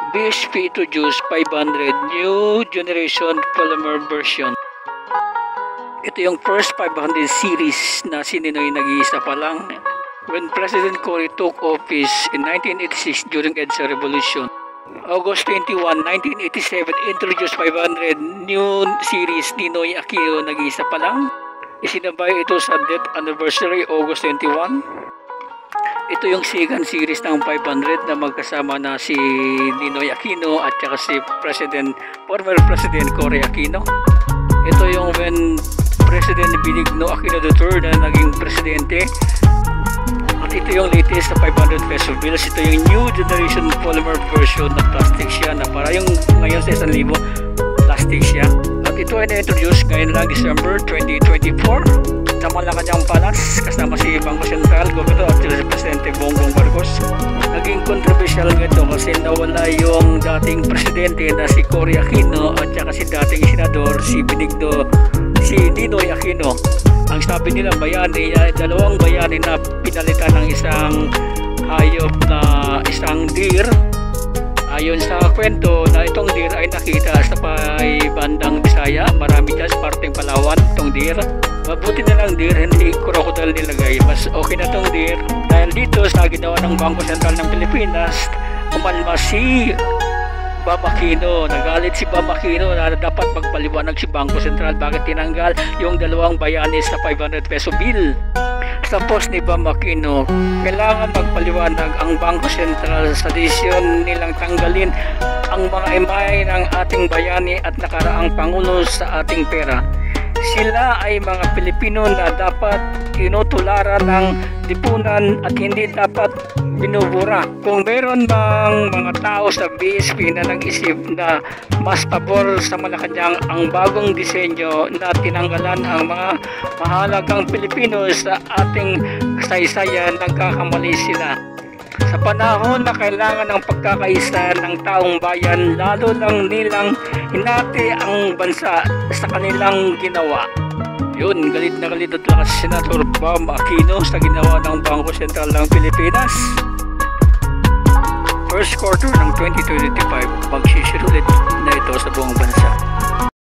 BSP introduced 500 new generation polymer version. Ito yung first 500 series na si Ninoy nag-iisa pa lang when President Cory took office in 1986 during EDSA Revolution. August 21, 1987 introduced 500 new series Ninoy Aquino nag-iisa pa lang. Isinabay ito sa death anniversary August 21. Ito yung second series ng 500 na magkasama na si Ninoy Aquino at saka si former President Cory Aquino. Ito yung when President Benigno Aquino III na naging presidente. At ito yung latest na 500 peso bills. Ito yung new generation polymer version na plastic siya na para yung ngayon sa 1,000 plastic siya. At ito ay na-introduce ngayon lang December 2024 sa Malacanang Palace kasama si Bangko Sentral, Governor at si Presidente Bongbong Marcos. Naging controversial ito kasi nawala yung dating presidente na si Cory Aquino at saka si dating senador si Ninoy Aquino. Ang sabi nila bayani ay dalawang bayani na pinalitan ng isang hayop na isang deer. Ayon sa kwento na itong deer ay nakita sa bandang Bisaya, marami dyan sa parteng Palawan itong deer. Mabuti na lang deer, hindi crocodile nilagay. Mas okay na itong deer dahil dito sa ginawa ng Bangko Sentral ng Pilipinas, umalma si Bam Aquino. Nagalit si Bam Aquino na dapat magpaliwanag si Bangko Sentral bakit tinanggal yung dalawang bayani sa 500 peso bill. Sa post ni Bam Aquino, kailangan magpaliwanag ang Bangko Sentral sa desisyon nilang tanggalin ang mga imay ng ating bayani at nakaraang Pangulo sa ating pera. Sila ay mga Pilipino na dapat tinutularan ng lipunan at hindi dapat binubura. Kung meron bang mga tao sa BSP na nag-isip na mas pabor sa Malacanang ang bagong disenyo na tinanggalan ang mga mahalagang Pilipino sa ating kasaysayan, nagkakamali sila. Sa panahon na kailangan ng pagkakaisa ng taong bayan, lalo lang nilang hinati ang bansa sa kanilang ginawa. Yun, galit na galit at lakas si Senator Bam Aquino sa ginawa ng Bangko Sentral ng Pilipinas. First quarter ng 2025, magsisirulit na ito sa buong bansa.